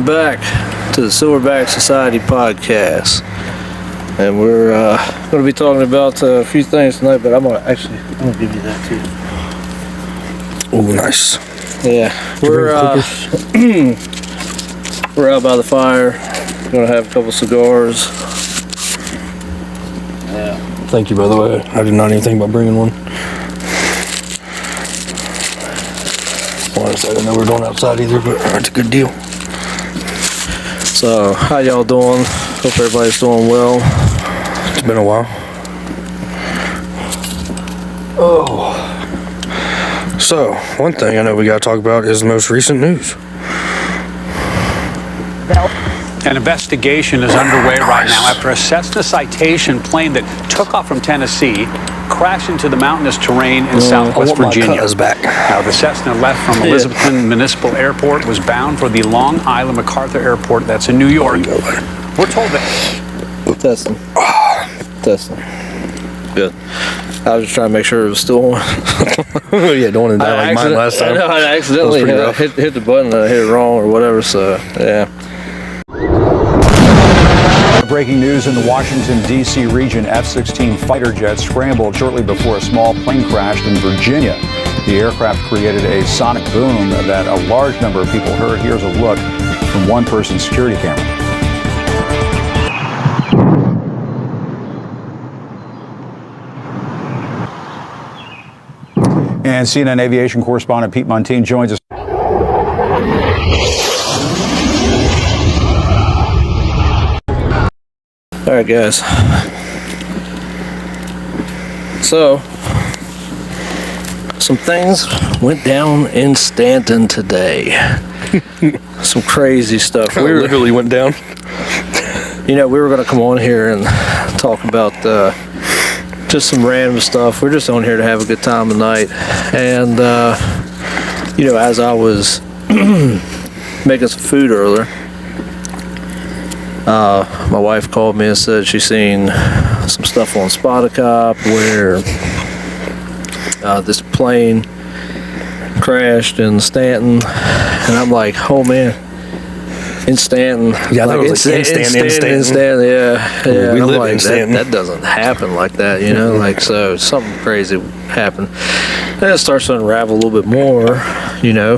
welcome back to the Silverback Society podcast. And we're going to be talking about a few things tonight, but I'm going to give you that too. Oh, nice. Yeah, we're out by the fire. Going to have a couple cigars. Yeah. Thank you, by the way. I did not even think about bringing one. Honestly, I didn't know we were going outside either, but it's a good deal. So, how y'all doing? Hope everybody's doing well. It's been a while. Oh. So, one thing I know we got to talk about is the most recent news. An investigation is underway right now after a Cessna Citation plane that took off from Tennessee crashed into the mountainous terrain in southwest Virginia. Now, the Cessna left from Elizabethton Municipal Airport, was bound for the Long Island MacArthur Airport, that's in New York. We're told that... Testing. Good. I was just trying to make sure it was still on. Yeah, don't want to die like mine last time. I accidentally hit the button and I hit it wrong or whatever, so, yeah. Breaking news in the Washington, D.C. region. F-16 fighter jets scrambled shortly before a small plane crashed in Virginia. The aircraft created a sonic boom that a large number of people heard. Here's a look from one person's security camera. And CNN aviation correspondent Pete Montine joins us. All right, guys. So, some things went down in Stanton today. Some crazy stuff. We literally went down. You know, we were going to come on here and talk about just some random stuff. We're just on here to have a good time tonight. And, you know, as I was making some food earlier, my wife called me and said she seen some stuff on Spotify where this plane crashed in Stanton, and I'm like, oh man, in Stanton. Yeah, I thought it was like in Stanton. Yeah. We I'm live like, in Stanton. that doesn't happen like that, you know. Like, so something crazy happened. And it starts to unravel a little bit more, you know.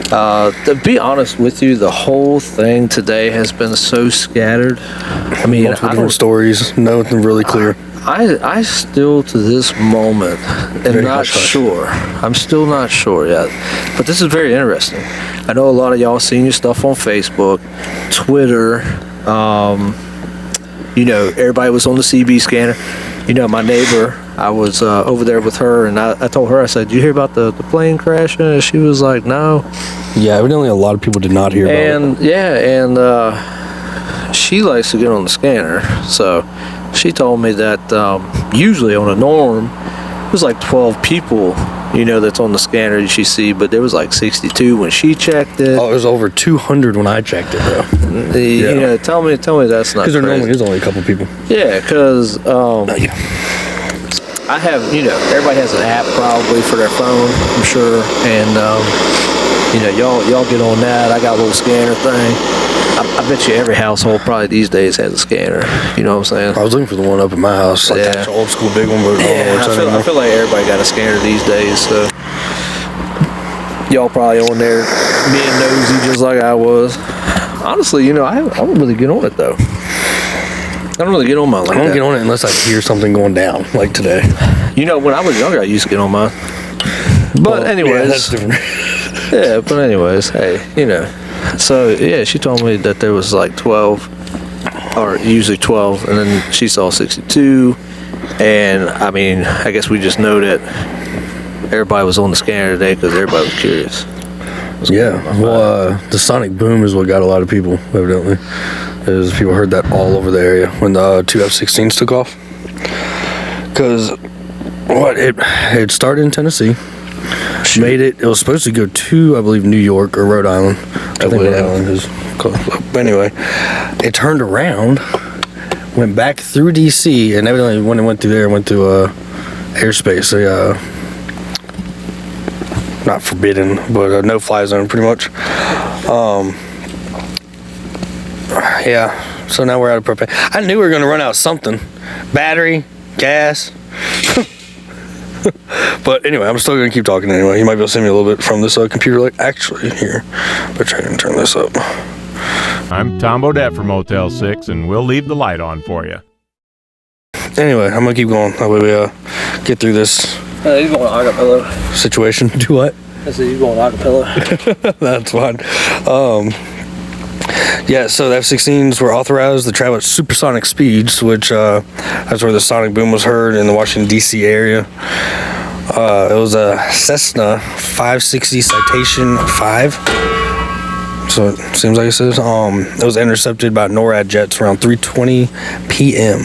To be honest with you, the whole thing today has been so scattered. I mean, multiple different stories, nothing really clear. I still to this moment am not sure. I'm still not sure yet. But this is very interesting. I know a lot of y'all seen your stuff on Facebook, Twitter. You know, everybody was on the CB scanner. You know, my neighbor, I was over there with her, and I told her, I said, "Did you hear about the plane crashing?" And she was like, "No." Yeah, evidently a lot of people did not hear about it. And she likes to get on the scanner, so she told me that usually on a norm, it was like 12 people, you know, that's on the scanner that she see, but there was like 62 when she checked it. Oh, it was over 200 when I checked it, bro. You know, tell me that's not. Because there normally is only a couple people. Yeah, because I have, you know, everybody has an app probably for their phone, I'm sure, and you know, y'all get on that. I got a little scanner thing. I bet you every household probably these days has a scanner. You know what I'm saying? I was looking for the one up at my house, like that old school big one. But I feel like everybody got a scanner these days. So y'all probably on there being nosy just like I was. Honestly, you know, I don't really get on it though. I don't really get on mine like that. I don't get on it unless I hear something going down, like today. You know, when I was younger, I used to get on mine. But anyways, yeah, that's different. Yeah, but anyways, hey, you know. So, yeah, she told me that there was like 12, or usually 12, and then she saw 62. And, I mean, I guess we just know that everybody was on the scanner today because everybody was curious. Yeah, well, the sonic boom is what got a lot of people, evidently. As people heard that all over the area when the two F-16s took off. Because, it started in Tennessee. Made it was supposed to go to, I believe, New York or Rhode Island. I think Rhode Island is close. But anyway, it turned around, went back through D.C., and evidently when it went through there, it went to Airspace. Not forbidden, but a no-fly zone, pretty much. Yeah, so now we're out of propane. I knew we were going to run out of something. Battery, gas. But anyway, I'm still going to keep talking anyway. You might be able to see me a little bit from this computer. Like, actually, here. But try and turn this up. I'm Tom Bodette from Motel 6, and we'll leave the light on for you. Anyway, I'm going to keep going. That way we get through this He's going acapella. situation. Do what? I said he's going acapella. That's fine. Yeah, so the F-16s were authorized to travel at supersonic speeds, which that's where the sonic boom was heard in the Washington, D.C. area. It was a Cessna 560 Citation 5. So it seems like it says. It was intercepted by NORAD jets around 3:20 p.m.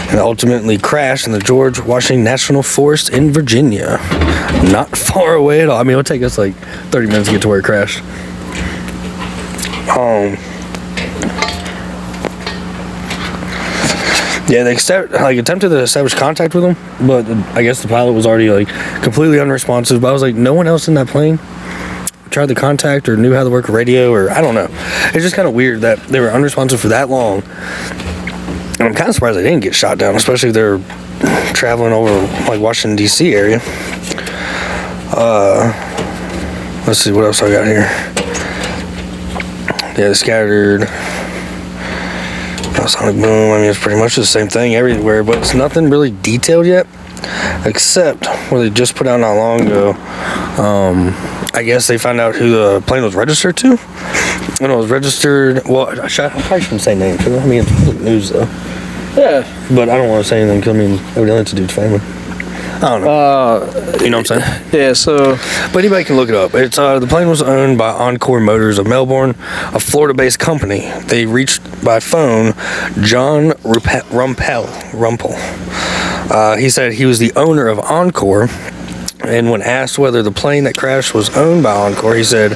and ultimately crashed in the George Washington National Forest in Virginia. Not far away at all. I mean, it would take us like 30 minutes to get to where it crashed. Yeah, they attempted to establish contact with him, but I guess the pilot was already like completely unresponsive. But I was like, no one else in that plane tried the contact or knew how to work a radio, or I don't know. It's just kind of weird that they were unresponsive for that long. And I'm kind of surprised they didn't get shot down, especially if they're traveling over like Washington D.C. area. Let's see what else I got here. Yeah, they scattered. Sonic boom. I mean, it's pretty much the same thing everywhere, but it's nothing really detailed yet, except where they just put out not long ago. I guess they found out who the plane was registered to. And it was registered. Well, I probably shouldn't say names. I mean, it's public news though. Yeah, but I don't want to say anything because I mean, evidently it's a dude's family. I don't know. You know what I'm saying? Yeah, so... But anybody can look it up. It's the plane was owned by Encore Motors of Melbourne, a Florida-based company. They reached by phone John Rumpel. He said he was the owner of Encore, and when asked whether the plane that crashed was owned by Encore, he said,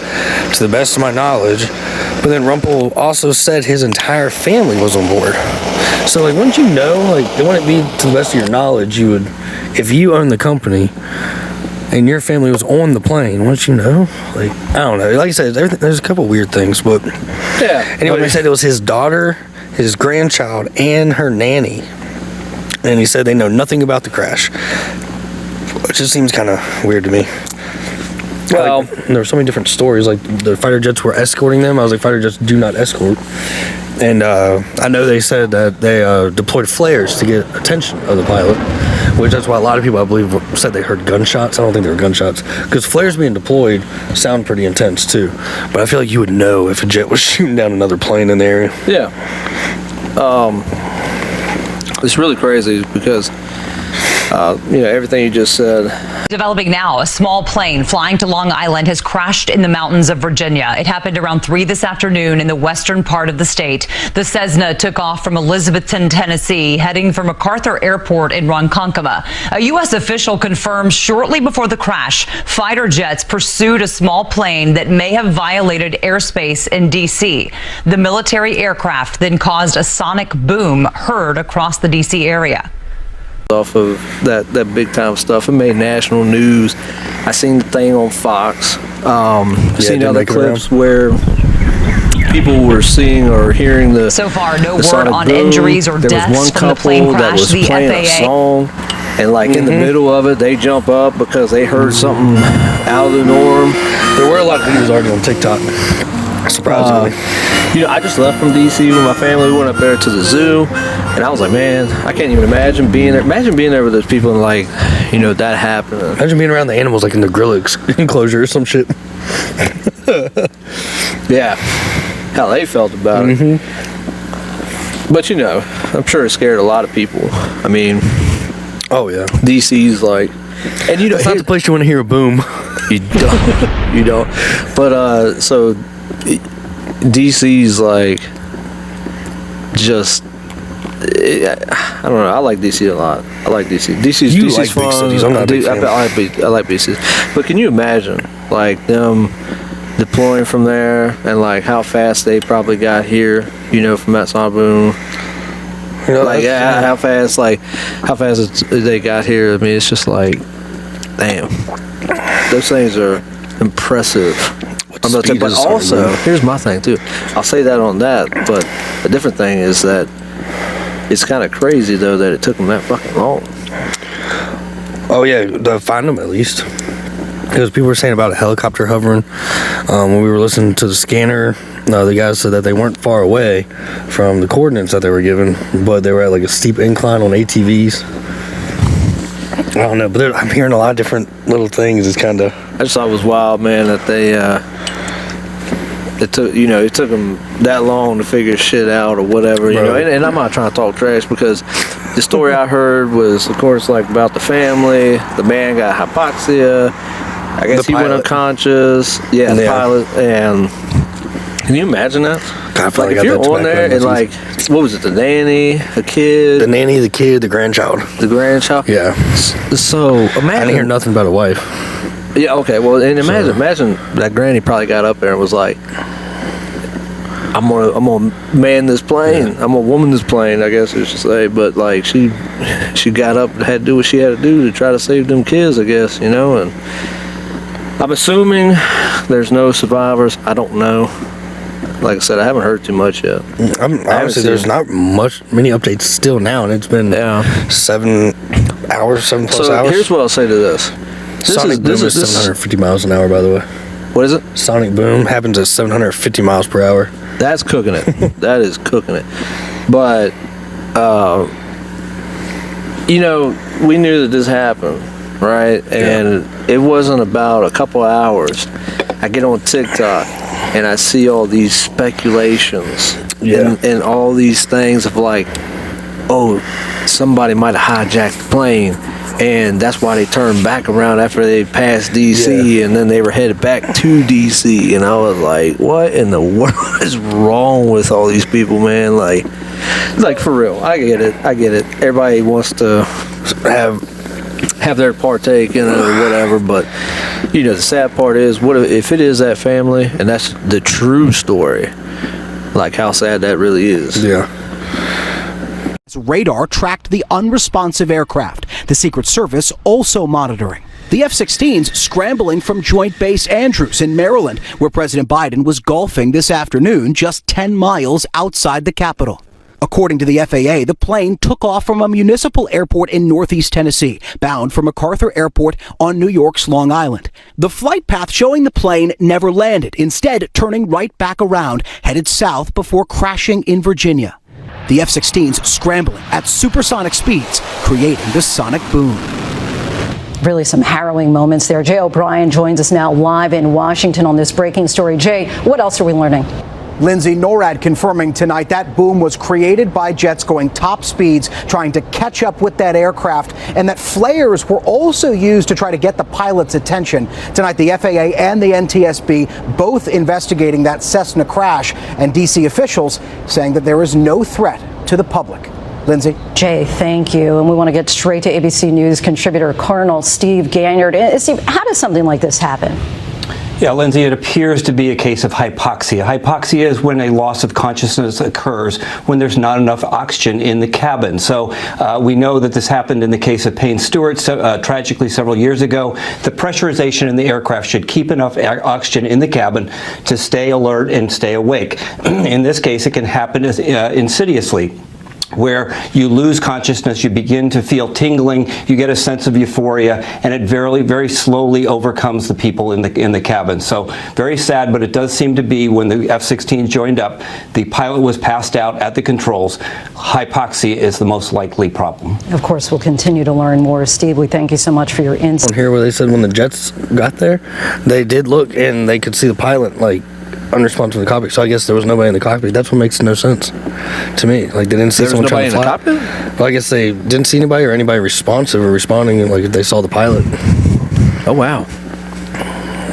to the best of my knowledge. But then Rumpel also said his entire family was on board. So, like, wouldn't you know? Like, it wouldn't be to the best of your knowledge. You would, if you own the company and your family was on the plane, wouldn't you know? Like, I don't know. Like I said, there's a couple weird things, but yeah. Anyway, he said it was his daughter, his grandchild, and her nanny. And he said they know nothing about the crash, which just seems kind of weird to me. Well, like, there were so many different stories. Like the fighter jets were escorting them. I was like, fighter jets do not escort. And I know they said that they deployed flares to get attention of the pilot, which that's why a lot of people, I believe, said they heard gunshots. I don't think they were gunshots because flares being deployed sound pretty intense too. But I feel like you would know if a jet was shooting down another plane in the area. Yeah. It's really crazy because everything you just said. Developing now, a small plane flying to Long Island has crashed in the mountains of Virginia. It happened around 3 this afternoon in the western part of the state. The Cessna took off from Elizabethton, Tennessee, heading for MacArthur Airport in Ronkonkoma. A U.S. official confirmed shortly before the crash, fighter jets pursued a small plane that may have violated airspace in D.C. The military aircraft then caused a sonic boom heard across the D.C. area. Off of that big time stuff, it made national news. I seen the thing on Fox. Seen other clips where people were seeing or hearing the. So far, no word on boom. injuries or there deaths was one from the plane couple crash. that was The playing FAA. a song, and like in the middle of it, they jump up because they heard something out of the norm. There were a lot of videos already on TikTok. Surprisingly. I just left from DC with my family. We went up there to the zoo, and I was like, man, I can't even imagine being there. Imagine being there with those people and like, that happened. Imagine being around the animals like in the gorilla enclosure or some shit. Yeah, how they felt about it. But I'm sure it scared a lot of people. I mean, oh yeah, DC's like, and it's not the place you want to hear a boom. You don't. But so DC's like just. I don't know. I like DC a lot. I like DC. DC's like fun. big cities. I'm not a big fan. I like big cities. But can you imagine like them deploying from there and like how fast they probably got here? From that sonic boom. How fast they got here. I mean, it's just like, damn. Those things are impressive. speed but is a sonic also, boom. here's my thing too. I'll say that on that, but a different thing is that it's kind of crazy though that it took them that fucking long. Oh yeah, to find them at least. Because people were saying about a helicopter hovering. When we were listening to the scanner, the guys said that they weren't far away from the coordinates that they were given, but they were at like a steep incline on ATVs. I don't know, but I'm hearing a lot of different little things. It's kind of. I just thought it was wild, man, that it took them that long to figure shit out or whatever, you know. And I'm not trying to talk trash because the story I heard was, of course, like about the family. The man got hypoxia. I guess he went unconscious. Yeah, the pilot. And can you imagine that? Like if you're on there and like, what was it? The nanny, the kid. The nanny, the kid, the grandchild. The grandchild. Yeah. So imagine. I didn't hear nothing about a wife. Yeah. Okay. Well, and imagine that granny probably got up there and was like, I'm gonna man this plane. I'm gonna woman this plane, I guess I should say. But like she got up and had to do what she had to do to try to save them kids, I guess, you know. And I'm assuming there's no survivors. I don't know. Like I said, I haven't heard too much yet. Honestly, there's not many updates still now, and it's been 7 hours, 7+ hours. So here's what I'll say to this. Sonic boom is 750 miles an hour, by the way. What is it? Sonic boom happens at 750 miles per hour. That's cooking it. That is cooking it. But, you know, we knew that this happened, right? And it wasn't about a couple of hours. I get on TikTok and I see all these speculations and all these things of like, oh, somebody might have hijacked the plane. And that's why they turned back around after they passed DC, and then they were headed back to DC. And I was like, what in the world is wrong with all these people, man? Like for real. I get it. Everybody wants to have their partake in it or whatever, but you know, the sad part is, what if it is that family and that's the true story? Like how sad that really is. Yeah. Radar tracked the unresponsive aircraft. The Secret Service also monitoring. The F-16s scrambling from Joint Base Andrews in Maryland, where President Biden was golfing this afternoon just 10 miles outside the Capitol. According to the FAA, the plane took off from a municipal airport in northeast Tennessee, bound for MacArthur Airport on New York's Long Island. The flight path showing the plane never landed, instead turning right back around, headed south before crashing in Virginia. The F-16s scrambling at supersonic speeds, creating the sonic boom. Really some harrowing moments there. Jay O'Brien joins us now live in Washington on this breaking story. Jay, what else are we learning? Lindsay, NORAD confirming tonight that boom was created by jets going top speeds, trying to catch up with that aircraft, and that flares were also used to try to get the pilot's attention. Tonight, the FAA and the NTSB both investigating that Cessna crash, and D.C. officials saying that there is no threat to the public. Lindsay? Jay, thank you. And we want to get straight to ABC News contributor Colonel Steve Ganyard. Steve, how does something like this happen? Yeah, Lindsay, it appears to be a case of hypoxia. Hypoxia is when a loss of consciousness occurs when there's not enough oxygen in the cabin. So we know that this happened in the case of Payne Stewart, tragically several years ago. The pressurization in the aircraft should keep enough oxygen in the cabin to stay alert and stay awake. In this case, it can happen insidiously, where you lose consciousness, you begin to feel tingling, you get a sense of euphoria, and it very, very slowly overcomes the people in the cabin. So very sad, but it does seem to be when the F-16 joined up, the pilot was passed out at the controls. Hypoxia is the most likely problem. Of course, we'll continue to learn more. Steve, we thank you so much for your insight. Here where they said when the jets got there, they did look and they could see the pilot like unresponsive in the cockpit, so I guess there was nobody in the cockpit. That's what makes no sense to me. Like they didn't see someone trying to fly. Cockpit? Well, I guess they didn't see anybody or anybody responsive or responding, like if they saw the pilot. Oh wow.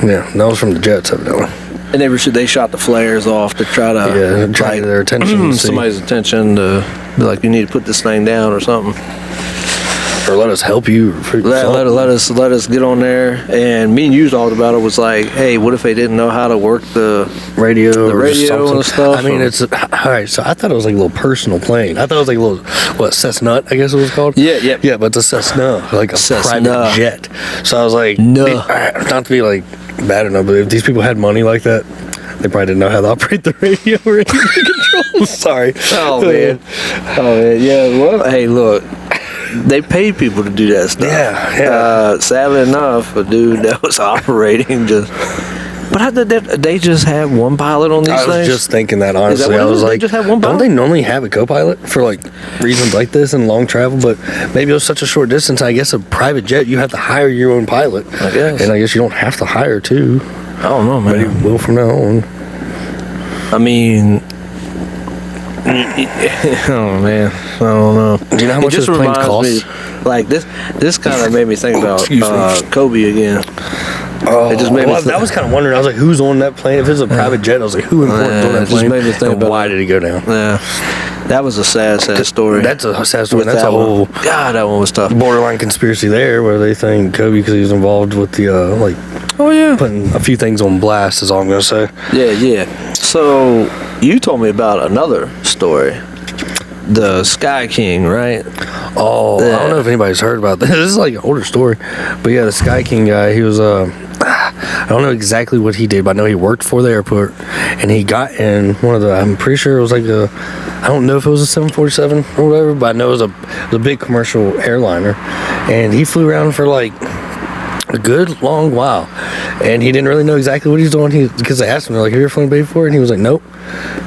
Yeah, that was from the jets evidently. And they shot the flares off to try to try to get their attention. Somebody's attention to be like, you need to put this thing down or something. Or let us help you. Let us get on there. And me and you talked about it. Was like, hey, what if they didn't know how to work the radio and stuff? I mean, it's all right. So I thought it was like a little personal plane. I thought it was like a little Cessna, I guess it was called. Yeah, but the Cessna, like a Cessna private jet. So I was like, no, not to be like bad enough, but if these people had money like that, they probably didn't know how to operate the radio or any controls. Sorry. Oh man. Yeah. Well, hey, look. They paid people to do that stuff. Yeah. Sadly enough, a dude that was operating just. But they just have one pilot on these things? I was just thinking that, honestly. I was like, just have one pilot? Don't they normally have a co-pilot for, like, reasons like this and long travel? But maybe it was such a short distance. I guess a private jet, you have to hire your own pilot. I guess. And I guess you don't have to hire two. I don't know, man. Maybe will from now on. I mean... oh, man. I don't know. Do you know how much this plane costs? Like, this kind of made me think about Kobe again. Oh, it just made me I was kind of wondering. I was like, who's on that plane? If it was a private jet, I was like, who important on that plane? Just made me think about why did he go down? Yeah, that was a sad story. That's a sad story. That's a whole God, that one was tough. Borderline conspiracy there, where they think Kobe because he was involved with the putting a few things on blast. Is all I'm gonna say. Yeah. So you told me about another story. The Sky King, right? Oh, yeah. I don't know if anybody's heard about this. This is like an older story. But yeah, the Sky King guy, he was, I don't know exactly what he did, but I know he worked for the airport. And he got in one of the, I'm pretty sure it was like I don't know if it was a 747 or whatever, but I know it was a big commercial airliner. And he flew around for like a good long while. And he didn't really know exactly what he was doing. Because they asked him, they're like, have you ever flown before? And he was like, nope.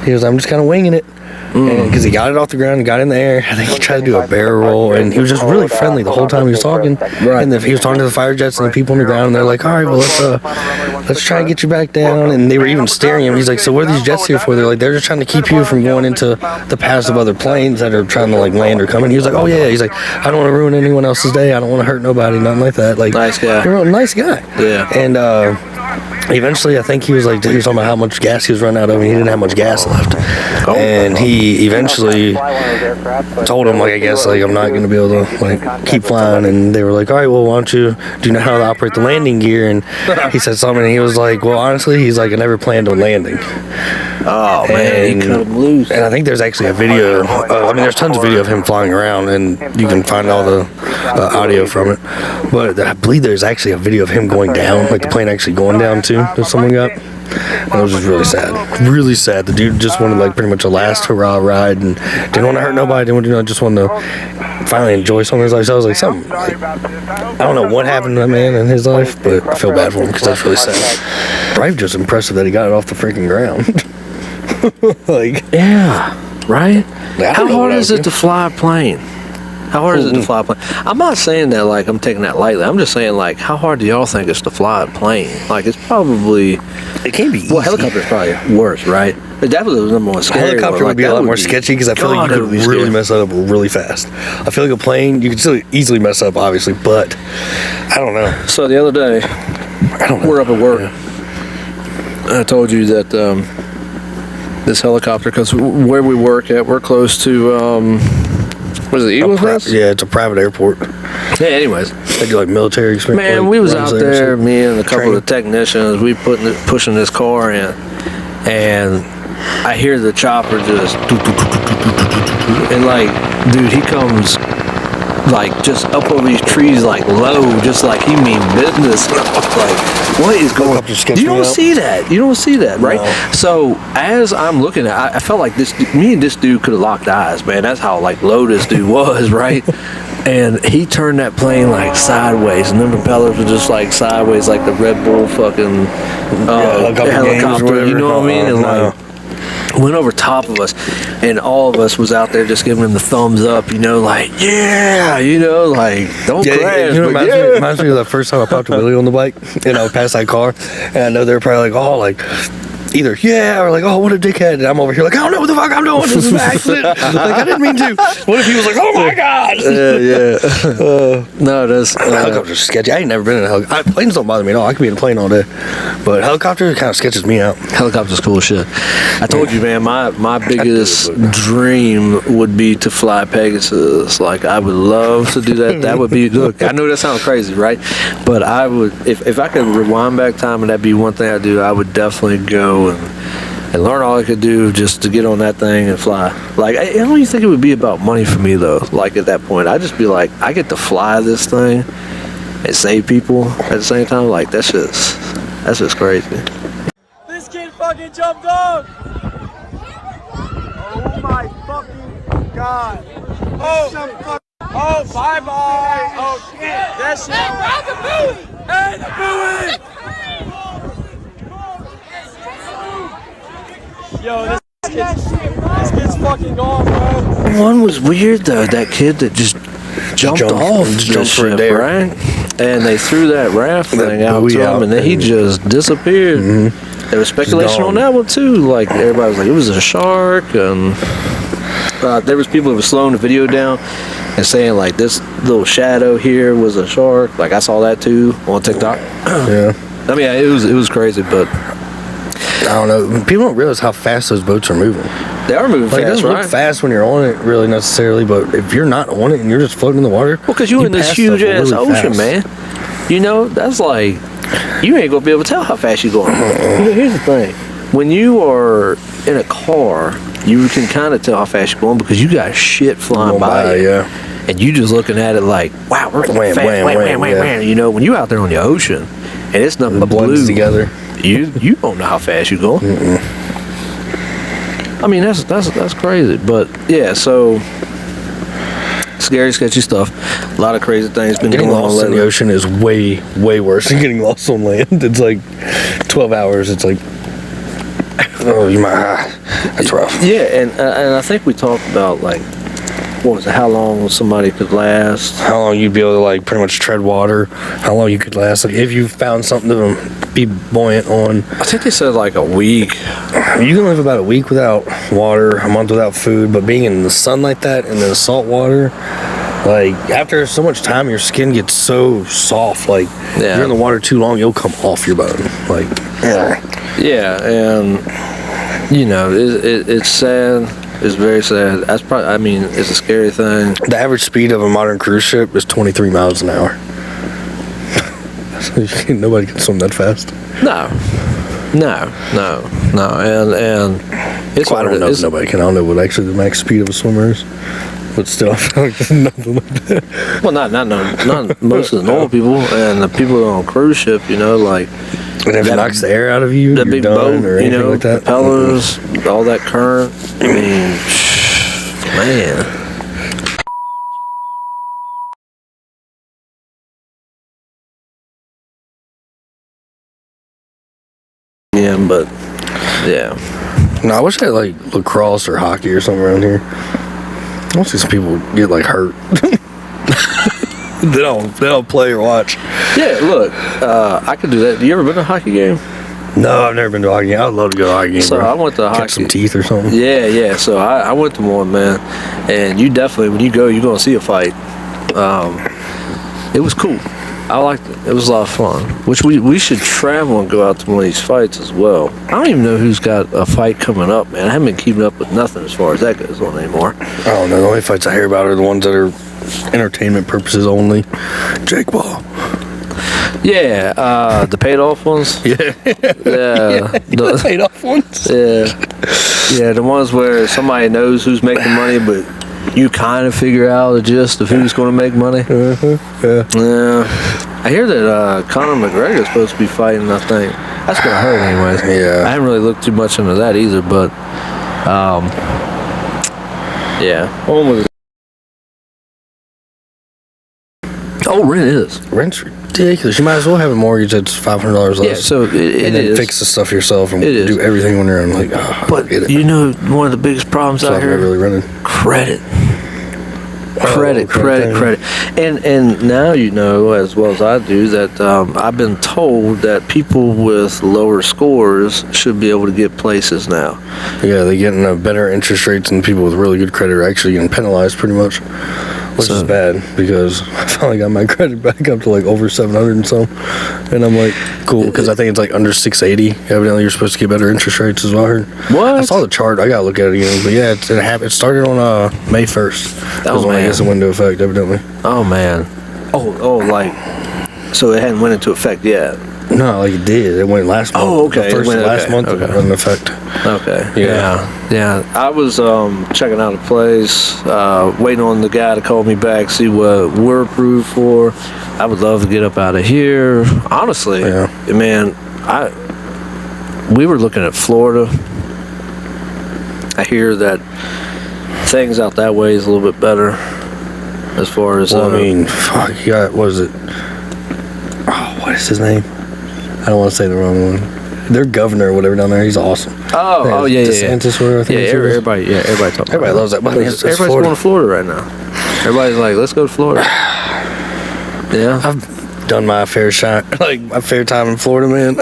He was, I'm just kind of winging it. Because he got it off the ground and got in the air. I think he tried to do a barrel roll, and he was just really friendly the whole time he was talking. Right. And he was talking to the fire jets and the people on the ground, and they're like, all right, well, let's try and get you back down. And they were even staring him. He's like, so what are these jets here for? They're like, they're just trying to keep you from going into the paths of other planes that are trying to like land or come in. He was like, oh yeah. He's like, I don't want to ruin anyone else's day. I don't want to hurt nobody, nothing like that. Like, nice guy. You're a nice guy. Yeah. And eventually, I think he was talking about how much gas he was running out of, and he didn't have much gas left. And he eventually told him, like, I guess, like, I'm not going to be able to, like, keep flying. And they were like, all right, well, why don't you, do you know how to operate the landing gear? And he said something, and he was like, well, honestly, he's like, I never planned on landing. Oh, man, he cut him loose. And I think there's actually a video, there's tons of video of him flying around, and you can find all the audio from it. But I believe there's actually a video of him going down, like the plane actually going down, too, that someone got. And it was just really sad. Really sad. The dude just wanted, like, pretty much a last hurrah ride and didn't want to hurt nobody. Just wanted to finally enjoy something in his life. So I was like, something. Like, I don't know what happened to that man in his life, but I feel bad for him because that's really sad. Probably just impressive that he got it off the freaking ground. Like, yeah, right? Like, how hard is it to fly a plane? How hard is it to fly a plane? I'm not saying that like I'm taking that lightly. I'm just saying like how hard do y'all think it's to fly a plane? Like it's probably it can't be easy. Well, helicopter's probably worse, right? But that was the number one scary. Helicopter would be a lot more sketchy because I feel like you could really mess that up really fast. I feel like a plane you could still easily mess up, obviously, but I don't know. So the other day, we're up at work. Yeah. I told you that this helicopter, because where we work at, we're close to. What is it, Eagles Nest? Yeah, it's a private airport. Yeah, anyways. They do like military experience. Man, we was out there, me and a couple of technicians, we pushing this car in, and I hear the chopper just, and like, dude, he comes like just up over these trees like low, just like he mean business. Like, what is going on? You don't see that. You don't see that, right? No. So as I'm looking at, I felt like me and this dude could have locked eyes, man. That's how like low this dude was, right? And he turned that plane like sideways, and the propellers were just like sideways, like the Red Bull fucking helicopter. You know what I mean? And like went over top of us, and all of us was out there just giving him the thumbs up, you know, like, yeah, you know, like, don't crash. You know, reminds me of the first time I popped a wheelie on the bike, and I would pass that car, and I know they're probably like, oh, like, either yeah or like, oh, what a dickhead, and I'm over here like, I don't know what the fuck I'm doing, this is an accident, like, I didn't mean to. What if he was like, oh my god? No, that's helicopter's sketchy. I ain't never been in a helicopter. Planes don't bother me at all. I could be in a plane all day, but helicopter kind of sketches me out. Helicopter's cool shit. I told you, man, my biggest dream would be to fly Pegasus. Like, I would love to do that. That would be, look, I know that sounds crazy, right? But I would, if I could rewind back time and that'd be one thing I'd do, I would definitely go and learn all I could do just to get on that thing and fly. Like, I don't even think it would be about money for me, though. Like, at that point, I'd just be like, I get to fly this thing and save people at the same time. Like, that's just, That's just crazy. This kid fucking jumped off. Oh my fucking god. Oh, bye-bye. Oh, shit. That's it. Hey, grab the buoy. Hey, the buoy. Yo, this kid's fucking gone, bro. One was weird though. That kid that just jumped off the ship, right? And they threw that raft thing out to him, and then he just disappeared. Mm-hmm. There was speculation on that one too. Like everybody was like, it was a shark, and there was people who were slowing the video down and saying like this little shadow here was a shark. Like I saw that too on TikTok. Yeah. I mean, it was crazy, but I don't know. People don't realize how fast those boats are moving. They are moving fast, it doesn't look fast when you're on it, really necessarily. But if you're not on it and you're just floating in the water, well, because you're in this huge ass ocean, man. You know, that's like you ain't gonna be able to tell how fast you're going. You know, here's the thing: when you are in a car, you can kind of tell how fast you're going because you got shit flying by you. Yeah. And you just looking at it like, wow, we're going fast. Wham. You know, when you're out there on the ocean and it's nothing but blue together, you don't know how fast you're going. I mean, that's crazy. But yeah, so scary, sketchy stuff. A lot of crazy things been getting going on lost in the ocean is way worse than getting lost on land. It's like 12 hours. It's like, oh, you might. That's rough. Yeah, and I think we talked about like, what was it? How long somebody could last? How long you'd be able to like pretty much tread water? How long you could last? Like if you found something to be buoyant on. I think they said like a week. You can live about a week without water, a month without food, but being in the sun like that and the salt water, like after so much time, your skin gets so soft. Like if you're in the water too long, you'll come off your bone. Like yeah, and you know it's sad. It's very sad. That's probably. I mean, it's a scary thing. The average speed of a modern cruise ship is 23 miles an hour. Nobody can swim that fast. No, and it's. Well, I don't know if nobody can. I don't know what actually the max speed of a swimmer is, but still, I feel like there's nothing like that. Well, not most of the normal people and the people on a cruise ship. You know, like. And if it knocks the air out of you, that big boat, or anything like that. Propellers, all that current. I mean, man. Yeah, but yeah. No, I wish I had like lacrosse or hockey or something around here. I want to see some people get like hurt. They don't play or watch. Yeah, look, I could do that. You ever been to a hockey game? No, I've never been to a hockey game. I'd love to go to a hockey game. So bro. I went to a hockey. Catch some teeth or something. Yeah. So I went to one, man, and you definitely when you go, you're gonna see a fight. It was cool. I liked it. It was a lot of fun. Which we should travel and go out to one of these fights as well. I don't even know who's got a fight coming up, man. I haven't been keeping up with nothing as far as that goes on anymore. I don't know. The only fights I hear about are the ones that are entertainment purposes only. Jake Paul. Yeah, the paid off ones. Yeah. The paid off ones. Yeah, the ones where somebody knows who's making money, but you kind of figure out the gist of who's going to make money. Yeah. I hear that Conor McGregor is supposed to be fighting. I think that's what I heard, anyways. Yeah. I haven't really looked too much into that either, but yeah. Oh, rent is. Rent's ridiculous. You might as well have a mortgage that's $500 less. Yeah, so it and then is. fix the stuff yourself and do everything on your own. Like, but you know, one of the biggest problems out here, really rented. Credit. And now you know as well as I do that I've been told that people with lower scores should be able to get places now. Yeah, they're getting better interest rates, and people with really good credit are actually getting penalized pretty much, which is bad because I finally got my credit back up to like over 700 and some, and I'm like, cool, because I think it's like under 680. Evidently, you're supposed to get better interest rates as well. I heard. What? I saw the chart. I gotta look at it again, but yeah, it started on May 1st. Oh man, I guess it went into effect evidently. Oh man. Oh, like so it hadn't went into effect yet. No, like it did. It went last month. Oh, okay. The first last month it went into effect. Okay. Yeah. I was checking out a place, waiting on the guy to call me back, see what we're approved for. I would love to get up out of here. Honestly, man, we were looking at Florida. I hear that things out that way is a little bit better as far as. Well, I mean, fuck, you got, what is it? Oh, what is his name? I don't want to say the wrong one. Their governor or whatever down there, he's awesome. Oh, yeah, DeSantis, whatever. I think everybody talks. Everybody loves that. But everybody's going to Florida right now. Everybody's like, let's go to Florida. Yeah, I've done my fair shot, like my fair time in Florida, man.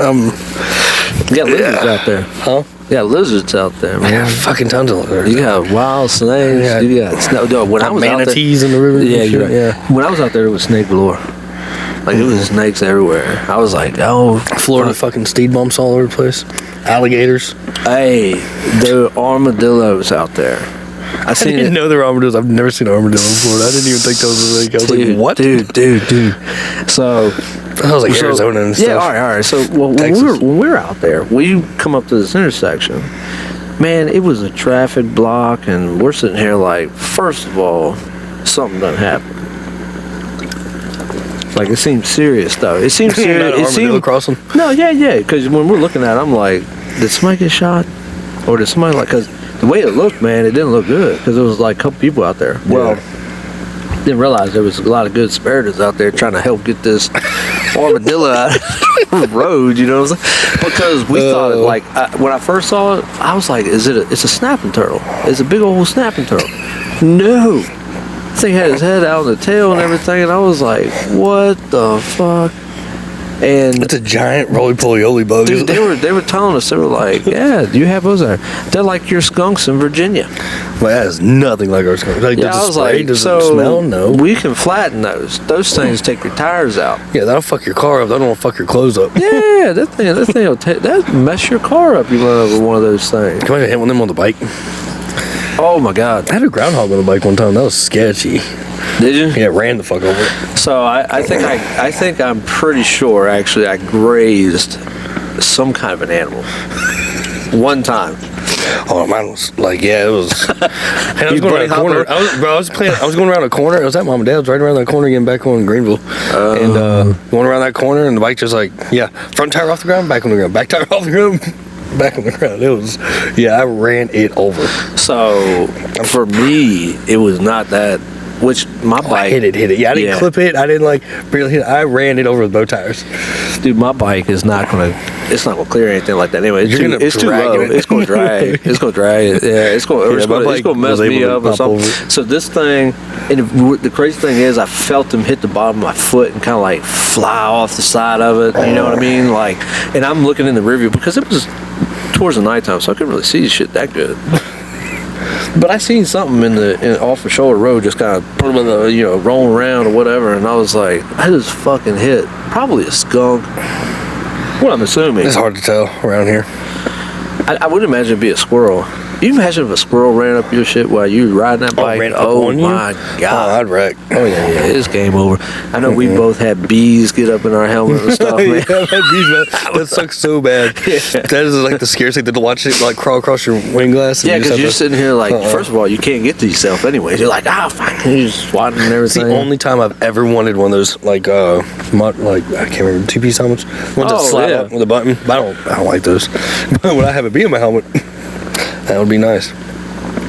You got lizards out there, huh? You got lizards out there, man. Yeah, fucking tons of lizards. You got wild snakes. Yeah. You got snow. When I was manatees out there, in the river. Yeah, you're right. Yeah. When I was out there, it was snake galore. Like it was snakes everywhere. I was like, oh, Florida, fucking speed bumps all over the place. Alligators. Hey, there were armadillos out there. I didn't know there were armadillos. I've never seen an armadillo in Florida. I didn't even think those were like. I was like, what? Dude. So I was like Arizona and stuff. Yeah, all right. So when we were out there, we come up to this intersection. Man, it was a traffic block, and we're sitting here like, first of all, something done happened. Like it seemed serious though. It seemed serious. It seemed crossing. No, yeah. Because when we're looking at it, I'm like, did somebody get shot, or did somebody like? Because the way it looked, man, it didn't look good. Because there was like a couple people out there. Well, didn't realize there was a lot of good Samaritans out there trying to help get this armadillo out of the road. You know what I'm saying? Because we thought, like, when I first saw it, I was like, it's a snapping turtle. It's a big old snapping turtle. No. Thing had his head out and the tail and everything, and I was like, what the fuck? And it's a giant roly-poly bug. Dude, they were telling us, they were like, yeah, do you have those there? They're like your skunks in Virginia. Well, that is nothing like our skunks. Like, yeah, does I it was spray? like, Does so it smell? No. We can flatten those. Those things take your tires out. Yeah, that'll fuck your car up. That don't fuck your clothes up. Yeah, that thing will that mess your car up. You run over one of those things. Can I hit one of them on the bike? Oh my God! I had a groundhog on the bike one time. That was sketchy. Did you? Yeah, it ran the fuck over. So I think I'm pretty sure actually I grazed some kind of an animal one time. Oh, mine was like, yeah, it was. And I was going around a corner. I was going around a corner. I was at mom and dad's right around that corner, getting back on Greenville, and going around that corner, and the bike just like, yeah, front tire off the ground, back on the ground, back tire off the ground. Back on the ground. It was, yeah, I ran it over. So for me, it was not that. Which my bike hit it. Yeah, I didn't clip it. I didn't like barely hit it. I ran it over with bow tires. Dude, my bike is not gonna clear anything like that. Anyway, it's too low. It's gonna drag. It's gonna drag. Yeah, it's gonna mess me up or something. So this thing, and the crazy thing is, I felt him hit the bottom of my foot and kind of like fly off the side of it. You know what I mean? Like, and I'm looking in the rearview because it was towards the nighttime, so I couldn't really see shit that good. But I seen something off the shoulder road just kind of rolling around or whatever, and I was like, I just fucking hit probably a skunk. What I'm assuming. It's hard to tell around here. I would imagine it'd be a squirrel. You imagine if a squirrel ran up your shit while you were riding that bike? Oh my God. Oh, I'd wreck. Oh yeah, it's game over. I know we both had bees get up in our helmet and stuff, man. Yeah, that sucks so bad. Yeah. That is like the scariest thing to watch it like crawl across your wind glass. Yeah, because you're sitting here like, first of all, you can't get to yourself anyways. You're like, fuck, you're just swatting and everything. It's the only time I've ever wanted one of those like I can't remember, 2-piece helmets. Ones that slide up with a button. But I don't like those. But when I have a bee in my helmet, that would be nice.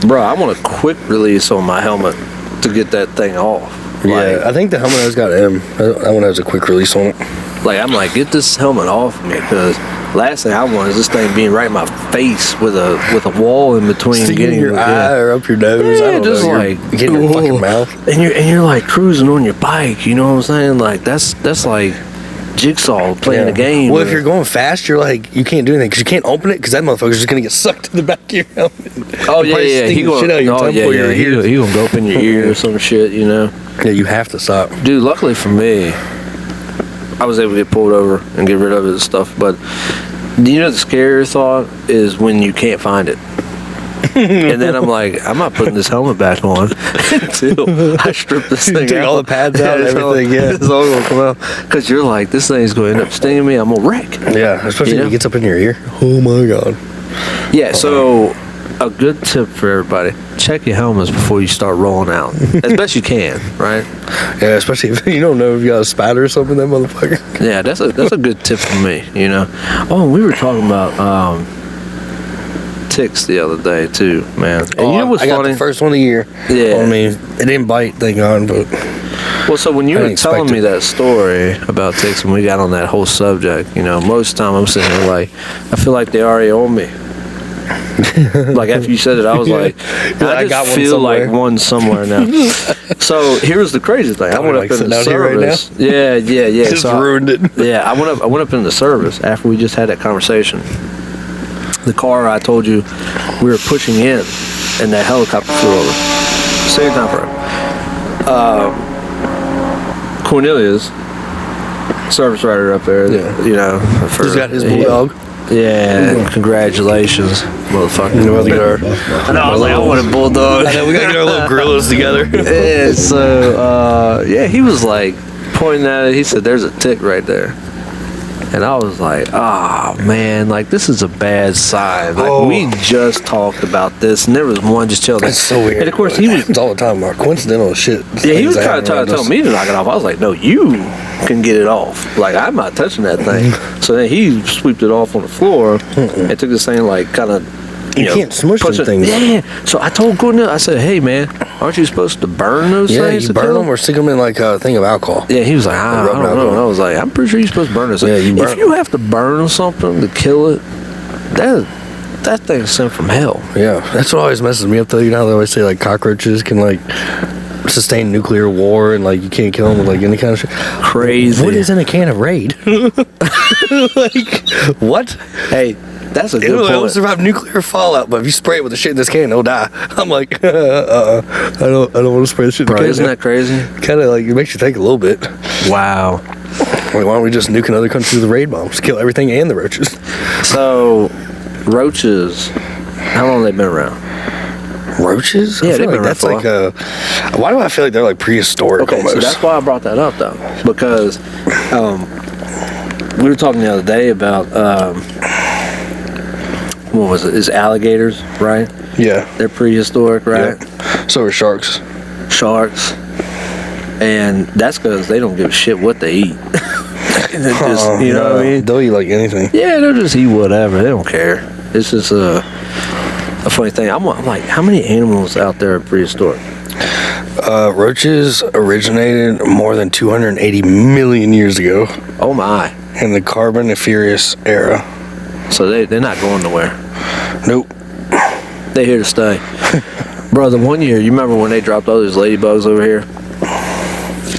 Bro, I want a quick release on my helmet to get that thing off. Yeah, I think the helmet has got that one has a quick release on it. Like, I'm like, get this helmet off of me, because last thing I want is this thing being right in my face with a wall in between. Sticking in your eye or up your nose. Yeah, I don't just know. like getting your fucking mouth. And you're like cruising on your bike. You know what I'm saying? Like that's like Jigsaw playing a game. Well, if you're going fast, you're like, you can't do anything because you can't open it because that motherfucker's just gonna get sucked to the back of your helmet. Oh yeah, he gonna he gonna go up in your ear or some shit, you know. Yeah, you have to stop, dude. Luckily for me, I was able to get pulled over and get rid of it and stuff. But you know, the scary thought is when you can't find it. And then I'm like, I'm not putting this helmet back on until I strip this thing take out. all the pads out and everything. It's all gonna come out because you're like, this thing's gonna end up stinging me. I'm gonna wreck. Yeah, especially if it gets up in your ear. Oh my God. Yeah. So a good tip for everybody: check your helmets before you start rolling out, as best you can, right? Yeah, especially if you don't know if you got a spatter or something, that motherfucker. Yeah, that's a good tip for me. You know. Oh, we were talking about ticks the other day too, man. And you know what's I got funny? the first one of the year. Yeah. I mean, it didn't bite, thank God, but. Well, so when you were telling me that story about ticks and we got on that whole subject, you know, most of the time I'm sitting there like, I feel like they already own me. Like after you said it, I was like, I got just one feel somewhere. like one somewhere now. So here's the crazy thing. I went up in the service. Yeah. Just ruined it. Yeah, I went up in the service after we just had that conversation. The car I told you we were pushing in, and that helicopter flew over. Same time frame. Cornelius, service rider up there, you know. He's got his bulldog. Yeah, congratulations, motherfucker. I know, I was like, I want a bulldog. I know, we gotta get our little gorillas together. Yeah, so, he was like pointing at it. He said, there's a tick right there. And I was like, oh, man, like, this is a bad sign. Like, we just talked about this, and there was one just chilling. That's so weird. And, of course, he was... It's all the time, Mark. Coincidental shit. Yeah, he was trying to tell me to knock it off. I was like, no, you can get it off. Like, I'm not touching that thing. So then he sweeped it off on the floor and took this thing, like, kind of... You can't smush them things. Yeah. So I told Cornel, I said, hey, man, aren't you supposed to burn those things? Yeah, you burn them or stick them in, like, a thing of alcohol. Yeah, he was like, I don't know. And I was like, I'm pretty sure you're supposed to burn this. Yeah, you burn if you have to burn something to kill it, that thing's sent from hell. Yeah, that's what always messes me up, though. You know how they always say, like, cockroaches can, like, sustain nuclear war and, like, you can't kill them with, like, any kind of shit. Crazy. What is in a can of Raid? Like, what? Hey, that's a good point. It'll survive nuclear fallout, but if you spray it with the shit in this can, it'll die. I'm like, I don't want to spray the shit in the can. Isn't that crazy? Kind of like, it makes you think a little bit. Wow. Like, why don't we just nuke another country with the Raid bombs? Kill everything and the roaches. So, roaches, how long have they been around? Roaches? Yeah, they've been around for like why do I feel like they're like prehistoric almost? So that's why I brought that up, though. Because we were talking the other day about... what was it? Is alligators, right? Yeah. They're prehistoric, right? Yeah. So are sharks. Sharks. And that's because they don't give a shit what they eat. Just, you know what I mean? They'll eat like anything. Yeah, they'll just eat whatever. They don't care. It's just a funny thing. I'm like, how many animals out there are prehistoric? Roaches originated more than 280 million years ago. Oh, my. In the Carboniferous era. So they're not going nowhere. Nope. They're here to stay. Brother, one year, you remember when they dropped all those ladybugs over here?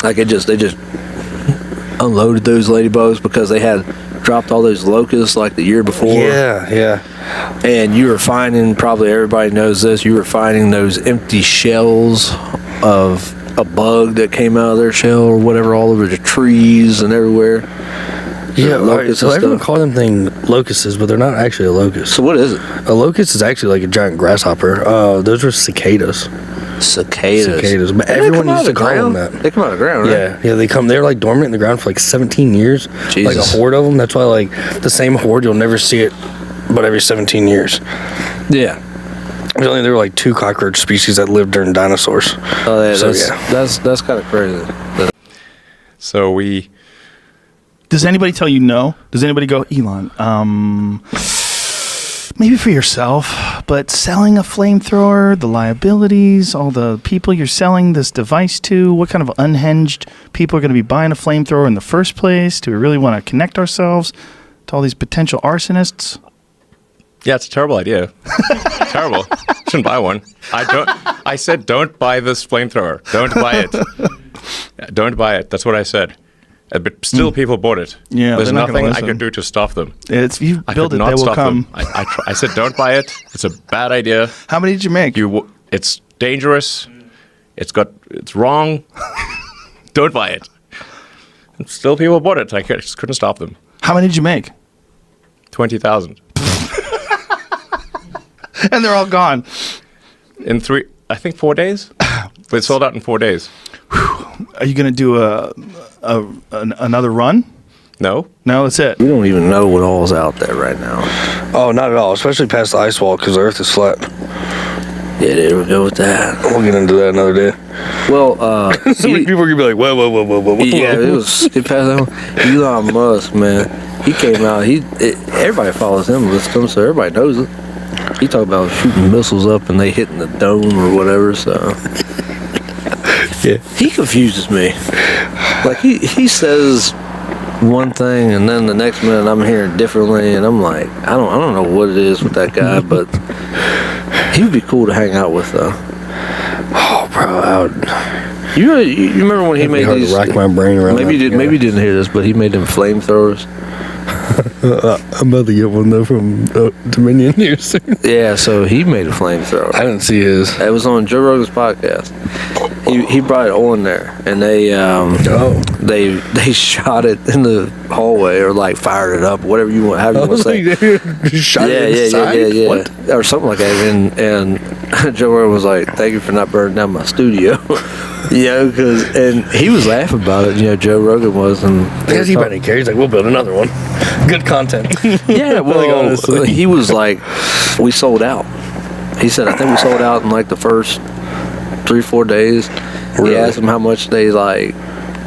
Like they just unloaded those ladybugs because they had dropped all those locusts like the year before. Yeah. And you were finding, probably everybody knows this, you were finding those empty shells of a bug that came out of their shell or whatever all over the trees and everywhere. Yeah, right. So everyone calls them thing locusts, but they're not actually a locust. So what is it? A locust is actually like a giant grasshopper. Those were cicadas. Cicadas. But everyone used to call them that. They come out of the ground, right? Yeah, they're like dormant in the ground for like 17 years. Jesus. Like a horde of them. That's why like the same horde, you'll never see it but every 17 years. Yeah. There were like 2 cockroach species that lived during dinosaurs. Oh, yeah, that's kind of crazy. So we... Does anybody tell you no? Does anybody go, Elon, maybe for yourself, but selling a flamethrower, the liabilities, all the people you're selling this device to, what kind of unhinged people are going to be buying a flamethrower in the first place? Do we really want to connect ourselves to all these potential arsonists? Yeah, it's a terrible idea. Terrible. Shouldn't buy one. I said don't buy this flamethrower. Don't buy it. Don't buy it. That's what I said. But still, people bought it. Yeah, there's nothing I could do to stop them. If you build it, they will come. I said, don't buy it. It's a bad idea. How many did you make? It's dangerous. It's wrong. Don't buy it. And still, people bought it. I just couldn't stop them. How many did you make? 20,000. And they're all gone. In 4 days. But it sold out in 4 days. Are you going to do another run? No? No, that's it. We don't even know what all's out there right now. Oh, not at all. Especially past the ice wall because the Earth is flat. Yeah, there we go with that. We'll get into that another day. Well, so many people are gonna be like, whoa. Yeah, it passed on. Elon Musk, man, he came out. Everybody follows him, listens to him, so everybody knows it. He talked about shooting missiles up and they hitting the dome or whatever. So yeah, he confuses me. Like he says one thing and then the next minute I'm hearing differently, and I'm like, I don't know what it is with that guy, but he would be cool to hang out with though. Oh, bro, you remember when he made these? To rack my brain around. Maybe you didn't hear this, but he made them flamethrowers. I'm about to get one though from Dominion here soon. Yeah, so he made a flamethrower. I didn't see his. It was on Joe Rogan's podcast. He brought it on there, and they shot it in the hallway or like fired it up, whatever you want, however you want to say. Shot it inside? Yeah, What? or something like that. And Joe Rogan was like, "Thank you for not burning down my studio." And he was laughing about it. Joe Rogan was, and because he didn't care. He's like, "We'll build another one. Good content." Yeah, well, he was like, "We sold out." He said, "I think we sold out in like the first 3-4 days." Really? He asked them how much they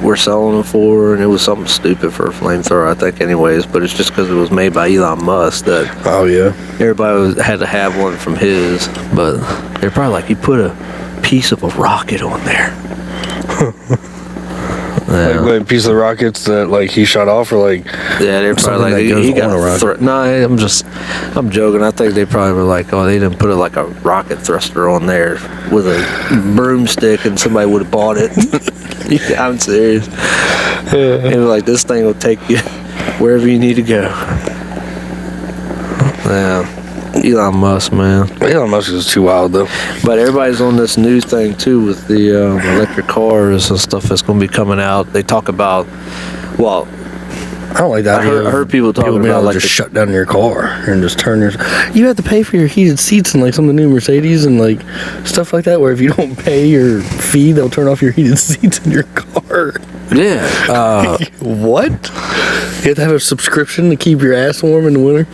were selling them for, and it was something stupid for a flamethrower, I think, anyways. But it's just because it was made by Elon Musk that. Oh yeah. Everybody had to have one from his, but they're probably like, "You put a piece of a rocket on there." Yeah. Like a piece of the rockets that he shot off, or yeah, they're probably like he got a no, I'm joking. I think they probably were like, oh, they didn't put a rocket thruster on there with a broomstick, and somebody would have bought it. I'm serious. And like, this thing will take you wherever you need to go. Yeah. Elon Musk, man. Elon Musk is too wild, though. But everybody's on this new thing, too, with the electric cars and stuff that's going to be coming out. They talk about, well, I don't like that. I heard people talking about just shut down your car and just turn your. You have to pay for your heated seats in some of the new Mercedes and stuff like that. Where if you don't pay your fee, they'll turn off your heated seats in your car. Yeah. What? You have to have a subscription to keep your ass warm in the winter?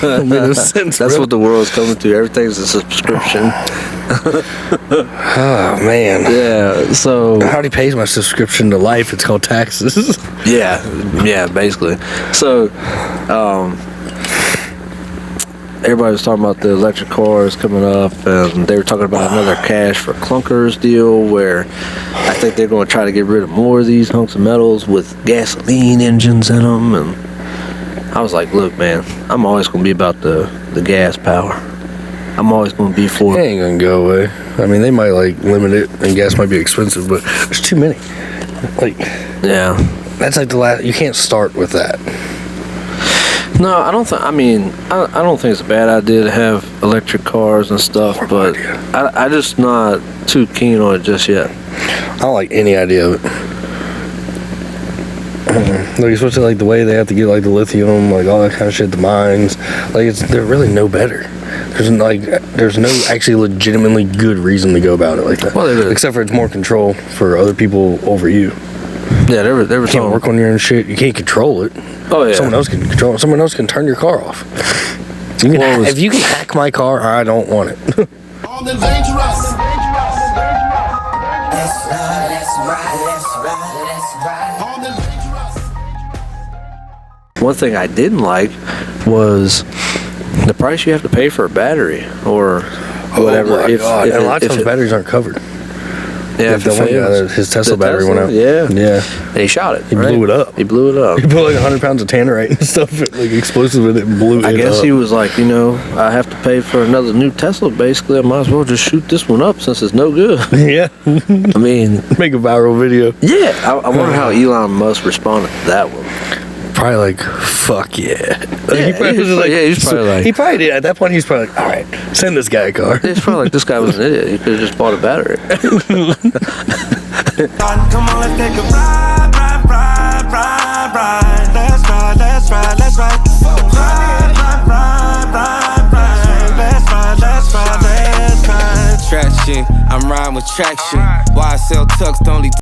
That made no sense. That's what the world's coming to. Everything's a subscription. Oh man. Yeah. So I already pays my subscription to life. It's called taxes. Yeah, basically. So everybody was talking about the electric cars coming up, and they were talking about another cash for clunkers deal where I think they're going to try to get rid of more of these hunks of metals with gasoline engines in them. And I was like, look, man, I'm always going to be about the gas power. I'm always going to be for it. It ain't going to go away. I mean, they might limit it, and gas might be expensive, but there's too many. Yeah. That's the last. You can't start with that. No, I don't think. I mean, I don't think it's a bad idea to have electric cars and stuff, but I just not too keen on it just yet. I don't like any idea of it. Especially the way they have to get the lithium, all that kind of shit. The mines, they're really no better. There's no actually legitimately good reason to go about it like that. Well, except for it's more control for other people over you. Yeah, they were you can't work on your own shit. You can't control it. Oh yeah. Someone else can control it. Someone else can turn your car off. If you can hack my car, I don't want it. On the dangerous. One thing I didn't like was the price you have to pay for a battery or whatever. Oh my God. And a lot of times batteries aren't covered. Yeah, the one guy, his Tesla battery went out. Yeah. And he shot it. He blew it up. He blew it up. He put 100 pounds of tannerite and stuff, explosive in it, and blew it up. I guess he was like, I have to pay for another new Tesla. Basically, I might as well just shoot this one up since it's no good. Yeah. I mean, make a viral video. Yeah. I wonder how Elon Musk responded to that one. Probably fuck yeah. He probably did. At that point, he's probably all right, send this guy a car. It's probably this guy was an idiot. He could have just bought a battery. Come on, let's take a ride. Let's ride. Let's ride. Traction, I'm riding with traction. Why I sell tucks, only